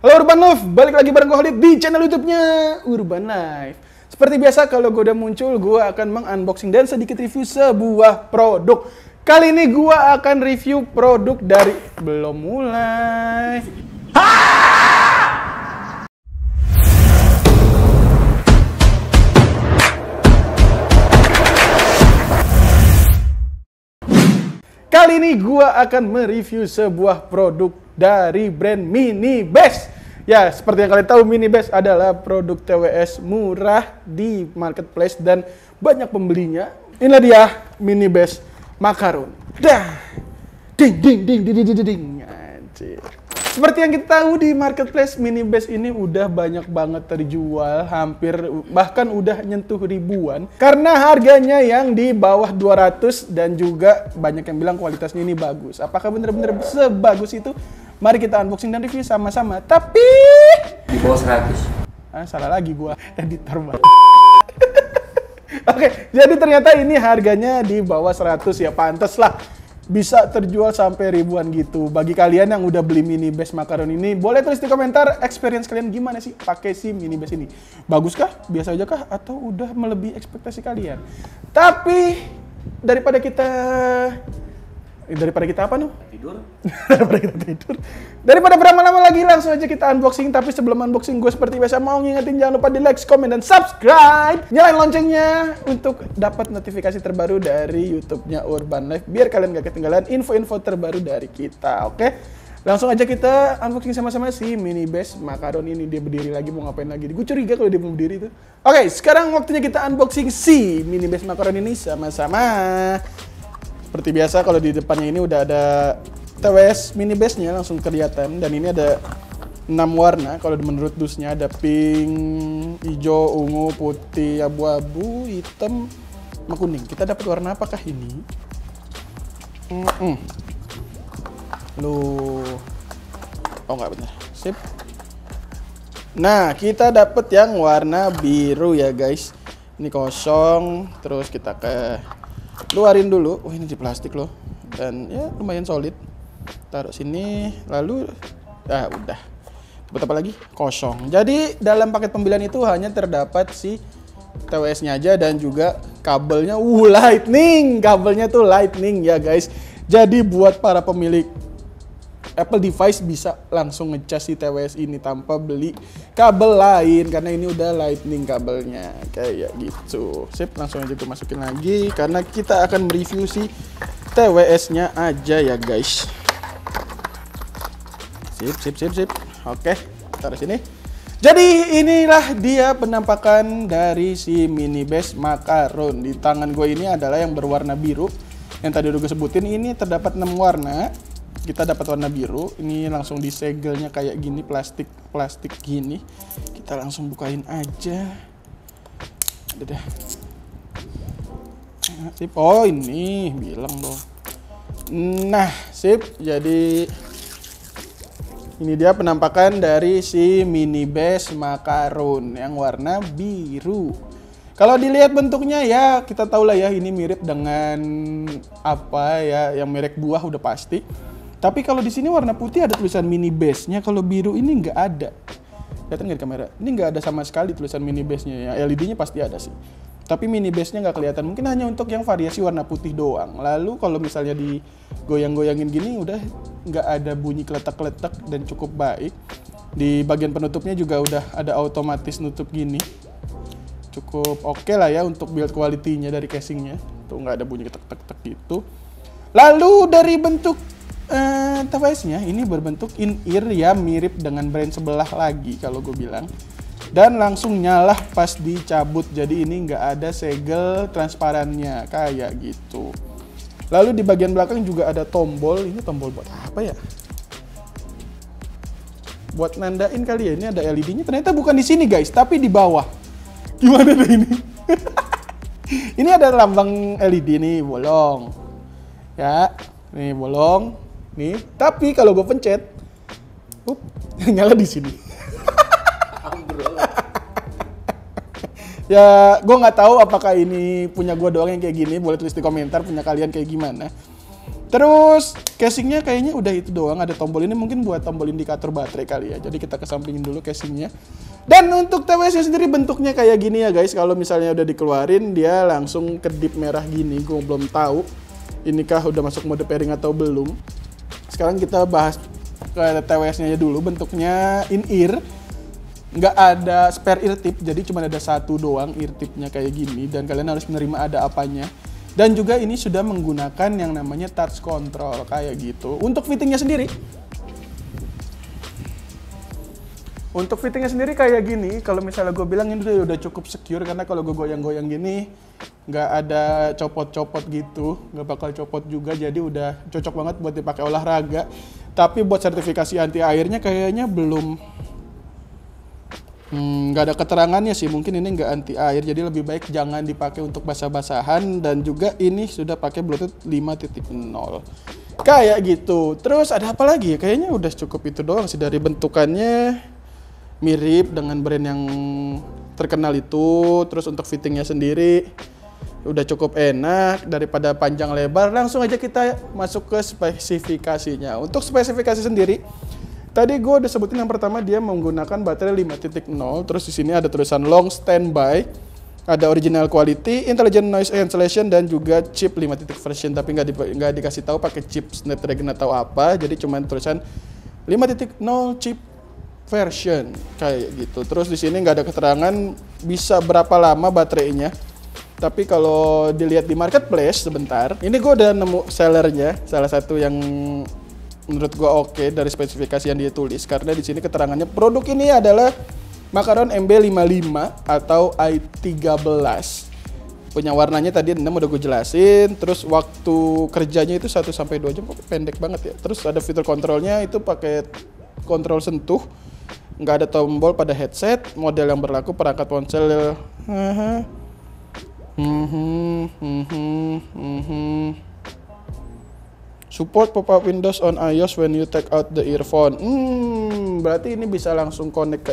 Halo Urban Love, balik lagi bareng gue Khalid di channel YouTube-nya Urban Life. Seperti biasa kalau gue udah muncul, gue akan mengunboxing dan sedikit review sebuah produk. Kali ini gue akan review produk dari belum mulai. Kali ini gue akan mereview sebuah produk dari brand Minibest. Ya, seperti yang kalian tahu, Minibest adalah produk TWS murah di marketplace dan banyak pembelinya. Inilah dia Minibest Macaron. Dah, ding ding ding ding ding ding. Anjir. Seperti yang kita tahu di marketplace, Minibest ini udah banyak banget terjual, hampir bahkan udah nyentuh ribuan. Karena harganya yang di bawah 200 dan juga banyak yang bilang kualitasnya ini bagus. Apakah bener-bener sebagus itu? Mari kita unboxing dan review sama-sama. Tapi di bawah 100. Salah lagi gua, editor banget. Oke, jadi ternyata ini harganya di bawah 100 ya, pantes lah. Bisa terjual sampai ribuan gitu. Bagi kalian yang udah beli Minibest Macaron ini, boleh tulis di komentar experience kalian gimana sih pakai si Minibest ini. Bagus kah? Biasa aja kah? Atau udah melebihi ekspektasi kalian? Tapi daripada kita apa nih? Tidur. Daripada kita tidur. Daripada berlama-lama lagi, langsung aja kita unboxing. Tapi sebelum unboxing, gue seperti biasa mau ngingetin jangan lupa di like, comment, dan subscribe. Nyalain loncengnya untuk dapat notifikasi terbaru dari YouTube-nya Urban Life. Biar kalian gak ketinggalan info-info terbaru dari kita, oke? Langsung aja kita unboxing sama-sama si Minibest Macaron ini. Dia berdiri lagi, mau ngapain lagi? Gue curiga kalau dia mau berdiri tuh. Oke, sekarang waktunya kita unboxing si Minibest Macaron ini sama-sama. Seperti biasa, kalau di depannya ini udah ada TWS Minibest-nya langsung kelihatan, dan ini ada 6 warna. Kalau menurut dusnya ada pink, hijau, ungu, putih, abu-abu, hitam, sama kuning. Kita dapat warna apakah ini? Loh. Oh nggak bener. Sip. Nah, kita dapat yang warna biru ya guys. Ini kosong, terus kita keluarin dulu. Wah, ini di plastik loh. Dan ya lumayan solid. Taruh sini, lalu udah. Dapat apa lagi? Kosong. Jadi dalam paket pembelian itu hanya terdapat si TWS-nya aja dan juga kabelnya. Lightning. Kabelnya tuh lightning ya guys. Jadi buat para pemilik Apple device bisa langsung ngecas si TWS ini tanpa beli kabel lain, karena ini udah lightning kabelnya kayak gitu. Sip, langsung aja gue masukin lagi karena kita akan mereview si TWS-nya aja ya guys. Sip. Oke, taruh sini. Jadi inilah dia penampakan dari si Minibest Macaron. Di tangan gue ini adalah yang berwarna biru. Yang tadi udah gue sebutin, ini terdapat 6 warna. Kita dapat warna biru. Ini langsung disegelnya kayak gini, plastik gini. Kita langsung bukain aja. Udah. Sip. Oh, ini bilang dong. Nah, sip. Jadi ini dia penampakan dari si Minibest Macaron yang warna biru. Kalau dilihat bentuknya ya kita tahu lah ya, ini mirip dengan apa ya, yang merek buah udah pasti. Tapi kalau di sini warna putih ada tulisan Minibest-nya, kalau biru ini nggak ada. Kelihatan nggak di kamera? Ini nggak ada sama sekali tulisan Minibest-nya ya. LED-nya pasti ada sih. Tapi Minibest-nya nggak kelihatan. Mungkin hanya untuk yang variasi warna putih doang. Lalu kalau misalnya digoyang-goyangin gini udah nggak ada bunyi keletak-keletak dan cukup baik. Di bagian penutupnya juga udah ada otomatis nutup gini. Cukup oke lah ya untuk build quality-nya dari casingnya. Tuh nggak ada bunyi ketek-ketek gitu. Lalu dari bentuk TWS-nya ini berbentuk in-ear ya, mirip dengan brand sebelah lagi kalau gue bilang. Dan langsung nyala pas dicabut, jadi ini nggak ada segel transparannya kayak gitu. Lalu di bagian belakang juga ada tombol. Ini tombol buat apa ya? Buat nandain kali ya. Ini ada LED-nya. Ternyata bukan di sini guys, tapi di bawah. Gimana deh ini? Ini ada lambang LED nih, bolong. Ya, nih bolong. Nih, tapi kalau gue pencet, nyala di sini. Ya, gue nggak tahu apakah ini punya gue doang yang kayak gini. Boleh tulis di komentar punya kalian kayak gimana. Terus casingnya kayaknya udah itu doang, ada tombol ini mungkin buat tombol indikator baterai kali ya. Jadi kita kesampingin dulu casingnya. Dan untuk TWS-nya sendiri bentuknya kayak gini ya guys. Kalau misalnya udah dikeluarin dia langsung kedip merah gini. Gue belum tahu inikah udah masuk mode pairing atau belum. Sekarang kita bahas ke TWS-nya dulu. Bentuknya in-ear, nggak ada spare ear tip, jadi cuma ada satu doang ear tipnya kayak gini. Dan kalian harus menerima ada apanya. Dan juga ini sudah menggunakan yang namanya touch control kayak gitu. Untuk fittingnya sendiri kayak gini. Kalau misalnya gue bilang ini udah cukup secure, karena kalau gue goyang-goyang gini nggak ada copot-copot gitu, nggak bakal copot juga. Jadi udah cocok banget buat dipakai olahraga. Tapi buat sertifikasi anti airnya kayaknya belum. Nggak ada keterangannya sih, mungkin ini nggak anti air, jadi lebih baik jangan dipakai untuk basah-basahan. Dan juga ini sudah pakai Bluetooth 5.0 kayak gitu. Terus ada apa lagi ya? Kayaknya udah cukup itu doang sih. Dari bentukannya mirip dengan brand yang terkenal itu. Terus untuk fittingnya sendiri udah cukup enak. Daripada panjang lebar, langsung aja kita masuk ke spesifikasinya. Untuk spesifikasi sendiri, tadi gue udah sebutin yang pertama dia menggunakan baterai 5.0, terus di sini ada tulisan long standby, ada original quality, intelligent noise cancellation, dan juga chip 5 version, tapi nggak dikasih tahu pakai chip Snapdragon atau apa, jadi cuman tulisan 5.0 chip version kayak gitu. Terus di sini nggak ada keterangan bisa berapa lama baterainya. Tapi kalau dilihat di marketplace sebentar, ini gue udah nemu sellernya, salah satu yang menurut gua oke dari spesifikasi yang dia tulis, karena di sini keterangannya produk ini adalah Makaron MB55 atau i13. Punya warnanya tadi 6 udah gue jelasin. Terus waktu kerjanya itu 1-2 jam, kok pendek banget ya. Terus ada fitur kontrolnya itu pakai kontrol sentuh. Nggak ada tombol pada headset. Model yang berlaku perangkat ponsel. Support pop-up Windows on iOS when you take out the earphone. Berarti ini bisa langsung connect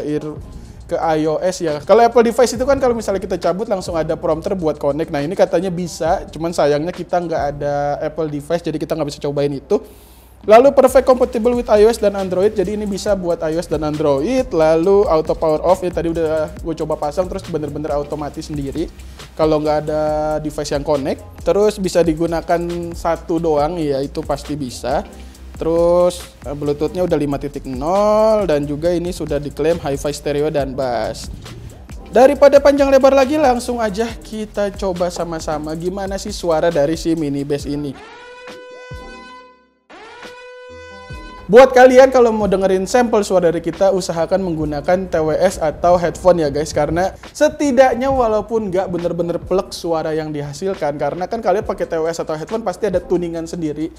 ke iOS ya. Kalau Apple device itu kan kalau misalnya kita cabut langsung ada prompter buat connect. Nah ini katanya bisa, cuman sayangnya kita nggak ada Apple device, jadi kita nggak bisa cobain itu. Lalu perfect compatible with iOS dan Android, jadi ini bisa buat iOS dan Android. Lalu auto power off, ya tadi udah gue coba pasang, terus bener-bener otomatis sendiri kalau nggak ada device yang connect. Terus bisa digunakan satu doang, ya itu pasti bisa. Terus Bluetooth-nya udah 5.0 dan juga ini sudah diklaim hi-fi stereo dan bass. Daripada panjang lebar lagi, langsung aja kita coba sama-sama gimana sih suara dari si mini bass ini. Buat kalian kalau mau dengerin sampel suara dari kita, usahakan menggunakan TWS atau headphone ya guys, karena setidaknya walaupun nggak bener-bener plek suara yang dihasilkan, karena kan kalian pakai TWS atau headphone pasti ada tuningan sendiri,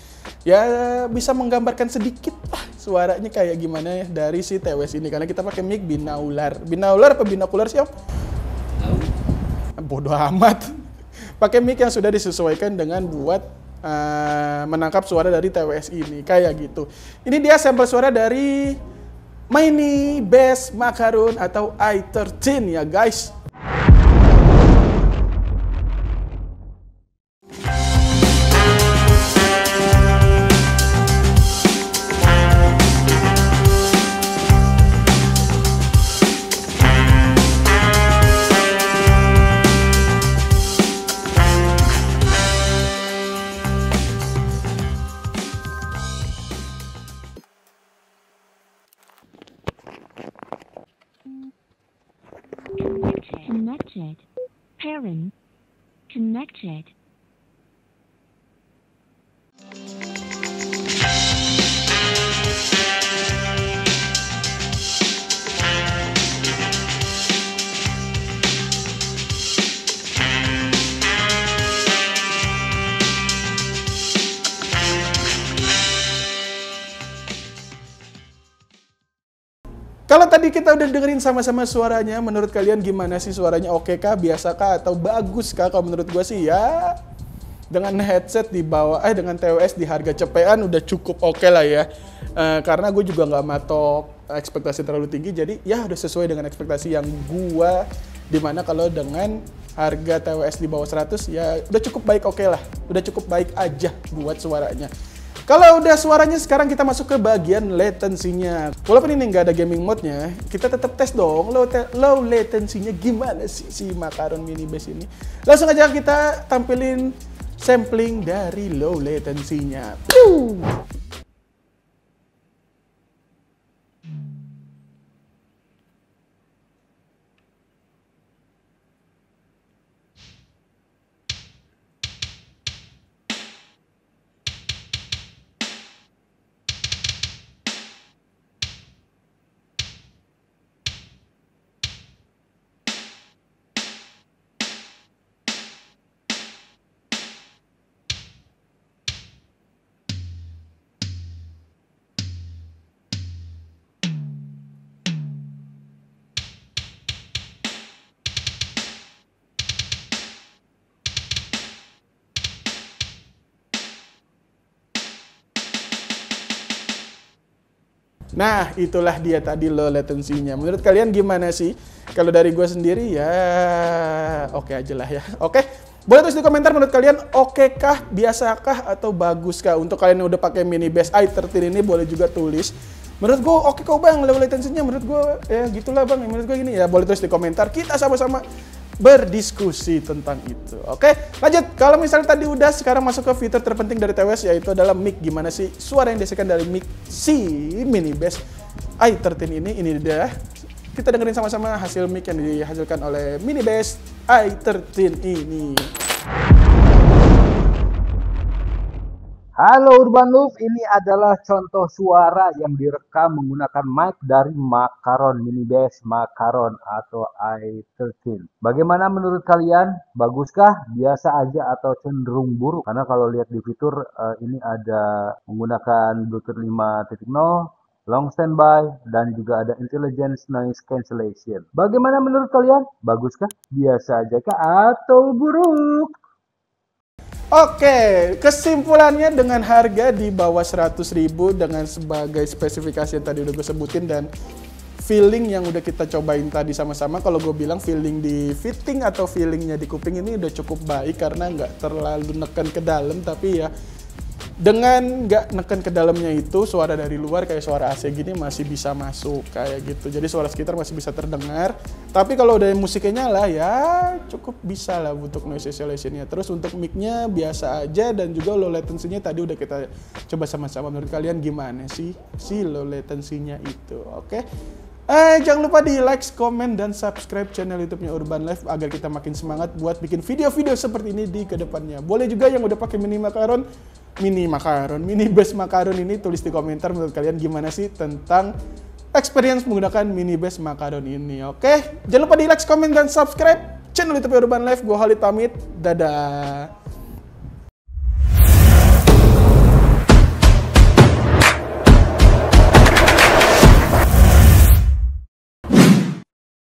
ya bisa menggambarkan sedikit suaranya kayak gimana ya dari si TWS ini, karena kita pakai mic binaular. Binaular apa binokular sih om? Bodoh amat. Pakai mic yang sudah disesuaikan dengan buat menangkap suara dari TWS ini kayak gitu. Ini dia sampel suara dari Mini Bass Makaron atau i13 ya guys. Connected. Pairing. Connected. Kalau tadi kita udah dengerin sama-sama suaranya, menurut kalian gimana sih suaranya? Oke kah, biasa kah, atau bagus kah? Kalau menurut gue sih ya dengan headset di bawah, dengan TWS di harga cepean udah cukup oke lah ya. Karena gue juga nggak matok ekspektasi terlalu tinggi, jadi ya udah sesuai dengan ekspektasi yang gue, dimana kalau dengan harga TWS di bawah 100 ya udah cukup baik, oke lah. Udah cukup baik aja buat suaranya. Kalau udah suaranya, sekarang kita masuk ke bagian latensinya. Walaupun ini nggak ada gaming mode-nya, kita tetap tes dong low latensinya gimana sih si Makaron Mini Bass ini. Langsung aja kita tampilin sampling dari low latensinya. Nah, itulah dia tadi low latensinya. Menurut kalian gimana sih? Kalau dari gue sendiri ya oke aja lah ya. Oke, boleh tulis di komentar menurut kalian oke kah, biasa kah, atau bagus kah? Untuk kalian yang udah pakai Mini Bass i13 ini boleh juga tulis. Menurut gue oke kok bang, low latensinya menurut gue ya gitulah bang. Menurut gue gini ya, boleh tulis di komentar. Kita sama-sama berdiskusi tentang itu. Oke, lanjut. Kalau misalnya tadi udah, sekarang masuk ke fitur terpenting dari TWS, yaitu adalah mic. Gimana sih suara yang dihasilkan dari mic si Mini Bass i13 ini? Ini dia. Kita dengerin sama-sama hasil mic yang dihasilkan oleh Mini Bass i13 ini. Halo Urban Loop, ini adalah contoh suara yang direkam menggunakan mic dari Makaron Mini Bass Makaron atau i13. Bagaimana menurut kalian? Baguskah? Biasa aja atau cenderung buruk? Karena kalau lihat di fitur ini ada menggunakan Bluetooth 5.0, long standby, dan juga ada intelligence noise cancellation. Bagaimana menurut kalian? Baguskah? Biasa aja kah atau buruk? Oke, kesimpulannya dengan harga di bawah 100.000 dengan sebagai spesifikasi yang tadi udah gue sebutin dan feeling yang udah kita cobain tadi sama-sama, kalau gue bilang feeling di fitting atau feelingnya di kuping ini udah cukup baik karena nggak terlalu neken ke dalam, tapi ya dengan nggak neken ke dalamnya itu suara dari luar kayak suara AC gini masih bisa masuk kayak gitu, jadi suara sekitar masih bisa terdengar. Tapi kalau udah musiknya nyala ya cukup bisa lah untuk noise isolation-nya. Terus untuk mic-nya biasa aja dan juga low latency-nya tadi udah kita coba sama-sama. Menurut kalian gimana sih si low latency-nya itu? Oke. Jangan lupa di like, comment, dan subscribe channel YouTube-nya Urban Life agar kita makin semangat buat bikin video-video seperti ini di kedepannya. Boleh juga yang udah pakai Mini Bass Makaron ini tulis di komentar menurut kalian gimana sih tentang experience menggunakan Mini Bass Makaron ini. Oke, jangan lupa di like, comment, dan subscribe channel YouTube Urban Life. Gue Khalid pamit, dadah.